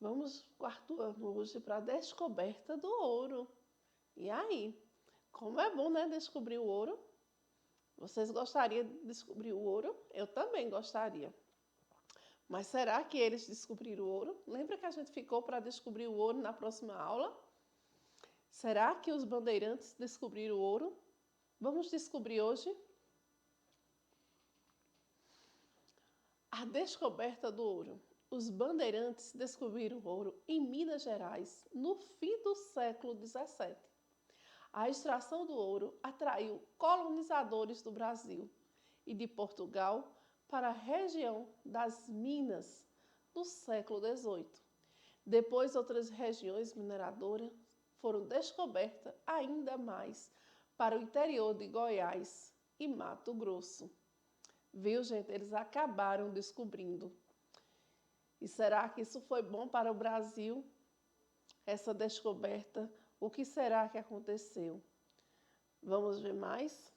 Vamos para o quarto ano hoje para a descoberta do ouro. E aí? Como é bom, né, descobrir o ouro? Vocês gostariam de descobrir o ouro? Eu também gostaria. Mas será que eles descobriram o ouro? Lembra que a gente ficou para descobrir o ouro na próxima aula? Será que os bandeirantes descobriram o ouro? Vamos descobrir hoje? A descoberta do ouro. Os bandeirantes descobriram o ouro em Minas Gerais no fim do século XVII. A extração do ouro atraiu colonizadores do Brasil e de Portugal para a região das Minas no século XVIII. Depois, outras regiões mineradoras foram descobertas ainda mais para o interior de Goiás e Mato Grosso. Viu, gente? Eles acabaram descobrindo. E será que isso foi bom para o Brasil? Essa descoberta, o que será que aconteceu? Vamos ver mais?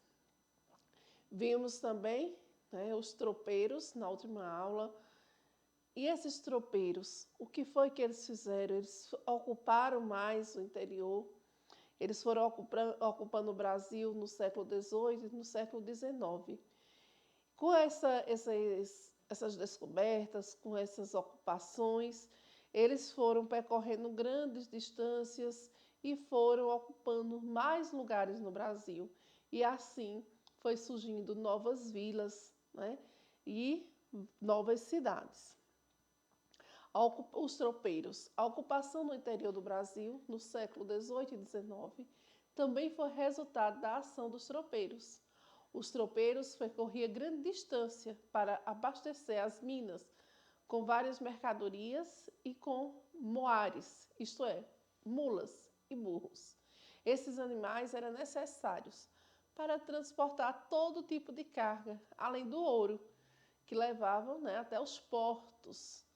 Vimos também, né, os tropeiros na última aula. E esses tropeiros, o que foi que eles fizeram? Eles ocuparam mais o interior. Eles foram ocupando o Brasil no século XVIII e no século XIX. Com essas descobertas, com essas ocupações, eles foram percorrendo grandes distâncias e foram ocupando mais lugares no Brasil. E assim foi surgindo novas vilas, né, e novas cidades. Os tropeiros. A ocupação no interior do Brasil, no século XVIII e XIX, também foi resultado da ação dos tropeiros. Os tropeiros percorriam grande distância para abastecer as minas com várias mercadorias e com moares, isto é, mulas e burros. Esses animais eram necessários para transportar todo tipo de carga, além do ouro, que levavam, né, até os portos,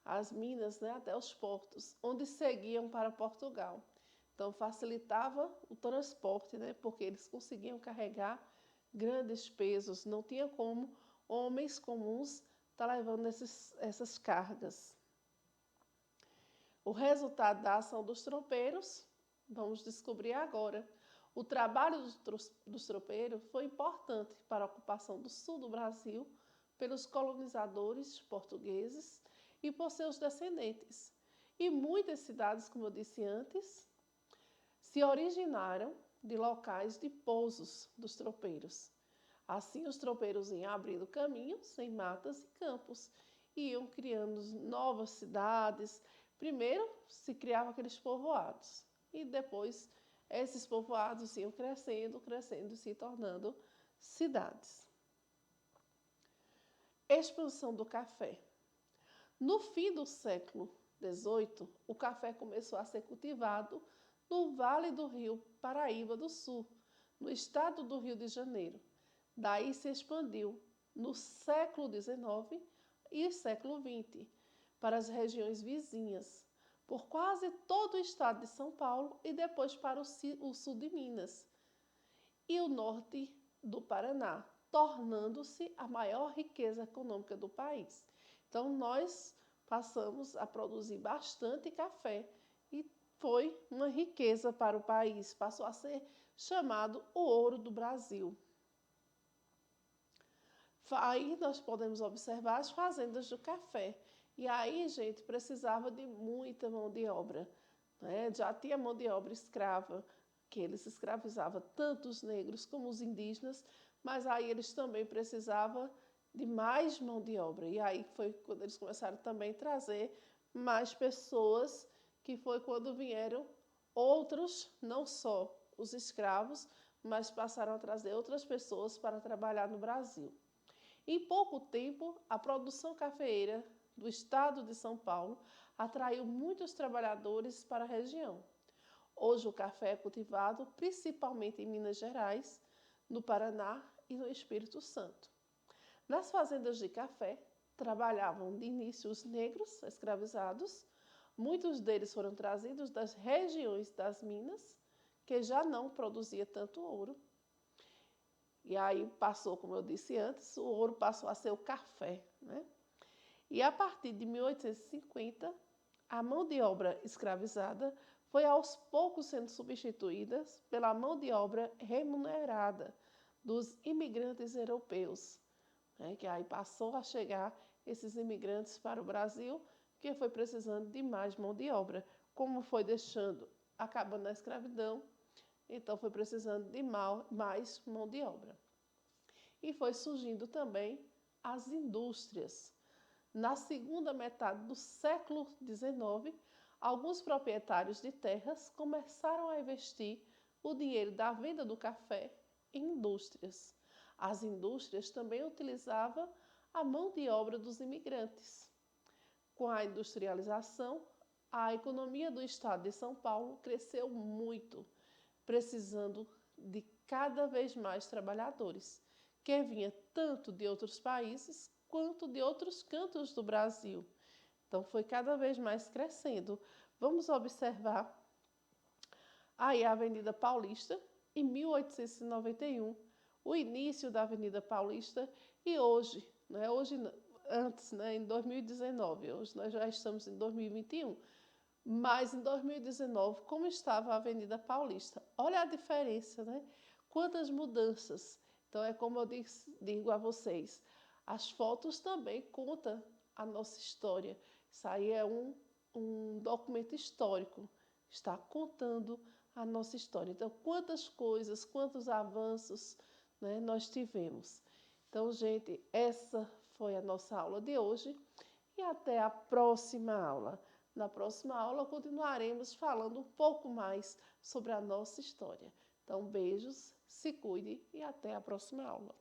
as minas, né, até os portos, onde seguiam para Portugal. Então facilitava o transporte, né, porque eles conseguiam carregar grandes pesos, não tinha como homens comuns estar levando essas cargas. O resultado da ação dos tropeiros, vamos descobrir agora. O trabalho dos tropeiros foi importante para a ocupação do sul do Brasil pelos colonizadores portugueses e por seus descendentes. E muitas cidades, como eu disse antes, se originaram de locais de pousos dos tropeiros. Assim, os tropeiros iam abrindo caminhos em matas e campos, e iam criando novas cidades. Primeiro se criavam aqueles povoados, e depois esses povoados iam crescendo, crescendo e se tornando cidades. Expansão do café. No fim do século XVIII, o café começou a ser cultivado no Vale do Rio Paraíba do Sul, no estado do Rio de Janeiro. Daí se expandiu no século XIX e século XX para as regiões vizinhas, por quase todo o estado de São Paulo e depois para o sul de Minas e o norte do Paraná, tornando-se a maior riqueza econômica do país. Então, nós passamos a produzir bastante café e foi uma riqueza para o país, passou a ser chamado o ouro do Brasil. Aí nós podemos observar as fazendas do café. E aí, gente, precisava de muita mão de obra, né? Já tinha mão de obra escrava, que eles escravizavam tanto os negros como os indígenas, mas aí eles também precisavam de mais mão de obra. E aí foi quando eles começaram também a trazer mais pessoas, que foi quando vieram outros, não só os escravos, mas passaram a trazer outras pessoas para trabalhar no Brasil. Em pouco tempo, a produção cafeeira do estado de São Paulo atraiu muitos trabalhadores para a região. Hoje o café é cultivado principalmente em Minas Gerais, no Paraná e no Espírito Santo. Nas fazendas de café trabalhavam de início os negros escravizados. Muitos deles foram trazidos das regiões das Minas, que já não produzia tanto ouro. E aí passou, como eu disse antes, o ouro passou a ser o café, né? E a partir de 1850, A mão de obra escravizada foi aos poucos sendo substituída pela mão de obra remunerada dos imigrantes europeus, né, que aí passou a chegar esses imigrantes para o Brasil, que foi precisando de mais mão de obra. Como foi acabando a escravidão, então foi precisando de mais mão de obra. E foi surgindo também as indústrias. Na segunda metade do século XIX, alguns proprietários de terras começaram a investir o dinheiro da venda do café em indústrias. As indústrias também utilizavam a mão de obra dos imigrantes. Com a industrialização, a economia do estado de São Paulo cresceu muito, precisando de cada vez mais trabalhadores, que vinha tanto de outros países quanto de outros cantos do Brasil. Então foi cada vez mais crescendo. Vamos observar aí a Avenida Paulista, em 1891, o início da Avenida Paulista, e hoje, antes, em 2019, hoje nós já estamos em 2021, mas em 2019, como estava a Avenida Paulista? Olha a diferença, né? Quantas mudanças. Então, é como eu digo a vocês, as fotos também contam a nossa história. Isso aí é um documento histórico, está contando a nossa história. Então, quantas coisas, quantos avanços, né, nós tivemos. Então, gente, essa foi a nossa aula de hoje e até a próxima aula. Na próxima aula, continuaremos falando um pouco mais sobre a nossa história. Então, beijos, se cuide e até a próxima aula.